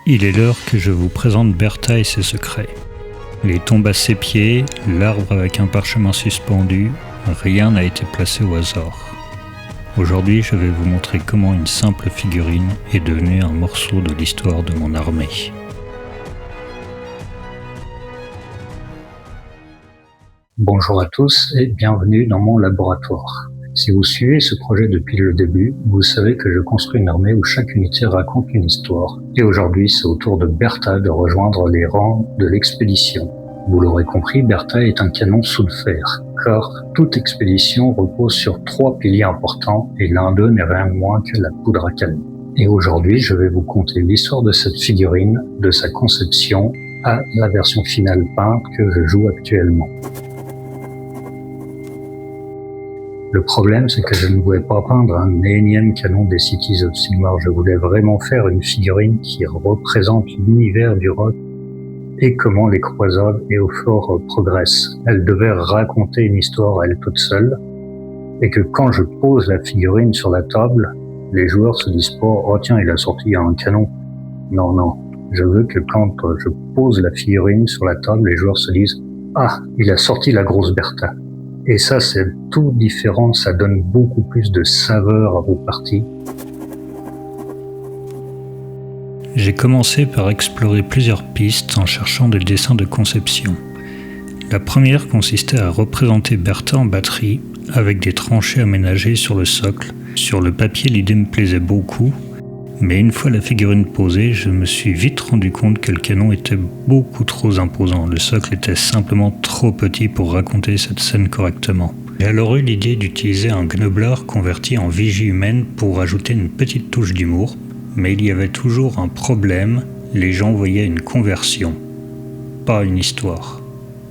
Il est l'heure que je vous présente Bertha et ses secrets. Les tombes à ses pieds, l'arbre avec un parchemin suspendu, rien n'a été placé au hasard. Aujourd'hui, je vais vous montrer comment une simple figurine est devenue un morceau de l'histoire de mon armée. Bonjour à tous et bienvenue dans mon laboratoire. Si vous suivez ce projet depuis le début, vous savez que je construis une armée où chaque unité raconte une histoire. Et aujourd'hui, c'est au tour de Bertha de rejoindre les rangs de l'expédition. Vous l'aurez compris, Bertha est un canon sous le fer, car toute expédition repose sur 3 piliers importants et l'un d'eux n'est rien de moins que la poudre à canon. Et aujourd'hui, je vais vous conter l'histoire de cette figurine, de sa conception à la version finale peinte que je joue actuellement. Le problème, c'est que je ne voulais pas peindre un énième canon des Cities of Sigmar. Je voulais vraiment faire une figurine qui représente l'univers du rock et comment les croisades et Eofor progressent. Elle devait raconter une histoire à elle toute seule et que quand je pose la figurine sur la table, les joueurs se disent pas « Oh tiens, il a sorti un canon ». Non. Je veux que quand je pose la figurine sur la table, les joueurs se disent « Ah, il a sorti la grosse Bertha ». Et ça, c'est tout différent, ça donne beaucoup plus de saveur à vos parties. J'ai commencé par explorer plusieurs pistes en cherchant des dessins de conception. La première consistait à représenter Bertha en batterie, avec des tranchées aménagées sur le socle. Sur le papier, l'idée me plaisait beaucoup, mais une fois la figurine posée, je me suis vite rendu compte que le canon était beaucoup trop imposant. Le socle était simplement trop petit pour raconter cette scène correctement. J'ai alors eu l'idée d'utiliser un gnoblar converti en vigie humaine pour ajouter une petite touche d'humour, mais il y avait toujours un problème, les gens voyaient une conversion, pas une histoire.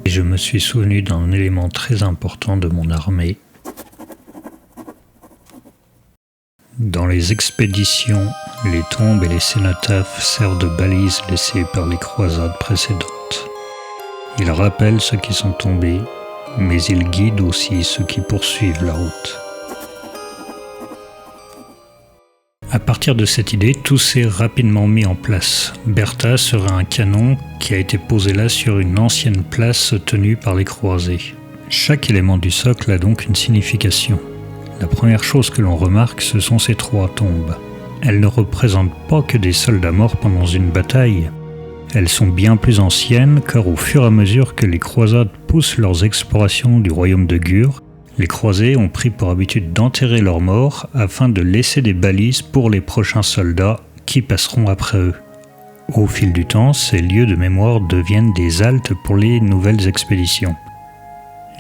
Et je me suis souvenu d'un élément très important de mon armée. Dans les expéditions, les tombes et les cénotaphes servent de balises laissées par les croisades précédentes. Ils rappellent ceux qui sont tombés, mais ils guident aussi ceux qui poursuivent la route. À partir de cette idée, tout s'est rapidement mis en place. Bertha sera un canon qui a été posé là sur une ancienne place tenue par les croisés. Chaque élément du socle a donc une signification. La première chose que l'on remarque, ce sont ces 3 tombes. Elles ne représentent pas que des soldats morts pendant une bataille. Elles sont bien plus anciennes car au fur et à mesure que les croisades poussent leurs explorations du royaume de Gur, les croisés ont pris pour habitude d'enterrer leurs morts afin de laisser des balises pour les prochains soldats qui passeront après eux. Au fil du temps, ces lieux de mémoire deviennent des haltes pour les nouvelles expéditions.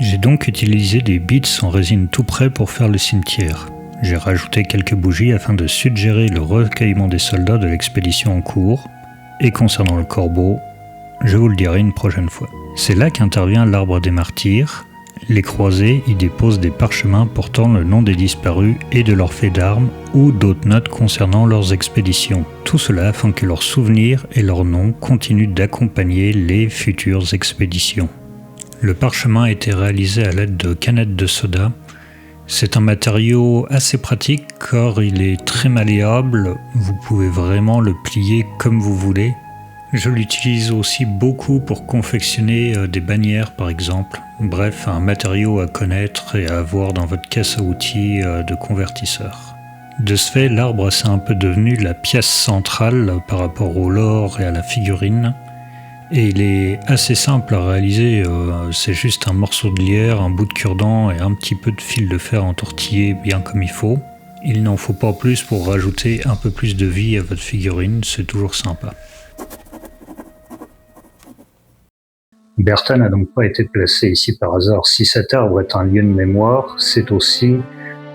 J'ai donc utilisé des bits en résine tout prêt pour faire le cimetière. J'ai rajouté quelques bougies afin de suggérer le recueillement des soldats de l'expédition en cours. Et concernant le corbeau, je vous le dirai une prochaine fois. C'est là qu'intervient l'arbre des martyrs. Les croisés y déposent des parchemins portant le nom des disparus et de leurs faits d'armes ou d'autres notes concernant leurs expéditions. Tout cela afin que leurs souvenirs et leurs noms continuent d'accompagner les futures expéditions. Le parchemin a été réalisé à l'aide de canettes de soda. C'est un matériau assez pratique car il est très malléable, vous pouvez vraiment le plier comme vous voulez. Je l'utilise aussi beaucoup pour confectionner des bannières par exemple. Bref, un matériau à connaître et à avoir dans votre caisse à outils de convertisseur. De ce fait, l'arbre c'est un peu devenu la pièce centrale par rapport au lore et à la figurine. Et il est assez simple à réaliser, c'est juste un morceau de lierre, un bout de cure-dent et un petit peu de fil de fer entortillé bien comme il faut. Il n'en faut pas plus pour rajouter un peu plus de vie à votre figurine, c'est toujours sympa. Bertha n'a donc pas été placée ici par hasard. Si cet arbre est un lieu de mémoire, c'est aussi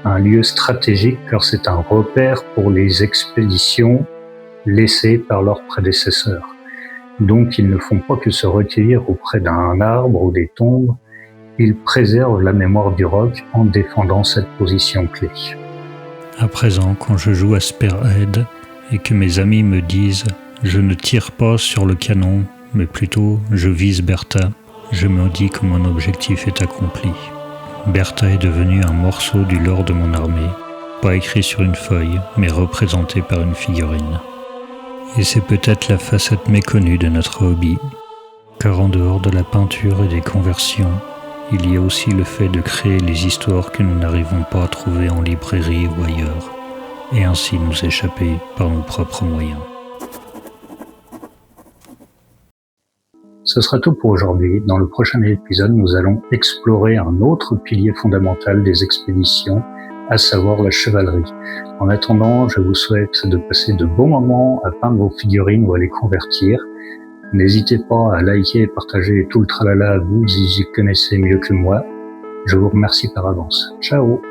un lieu stratégique car c'est un repère pour les expéditions laissées par leurs prédécesseurs. Donc ils ne font pas que se recueillir auprès d'un arbre ou des tombes, ils préservent la mémoire du roc en défendant cette position clé. À présent, quand je joue à Spearhead et que mes amis me disent « je ne tire pas sur le canon, mais plutôt je vise Bertha », je me dis que mon objectif est accompli. Bertha est devenue un morceau du lore de mon armée, pas écrit sur une feuille, mais représenté par une figurine. Et c'est peut-être la facette méconnue de notre hobby, car en dehors de la peinture et des conversions, il y a aussi le fait de créer les histoires que nous n'arrivons pas à trouver en librairie ou ailleurs, et ainsi nous échapper par nos propres moyens. Ce sera tout pour aujourd'hui. Dans le prochain épisode, nous allons explorer un autre pilier fondamental des expéditions, à savoir la chevalerie. En attendant, je vous souhaite de passer de bons moments à peindre vos figurines ou à les convertir. N'hésitez pas à liker et partager tout le tralala, vous y connaissez mieux que moi. Je vous remercie par avance. Ciao!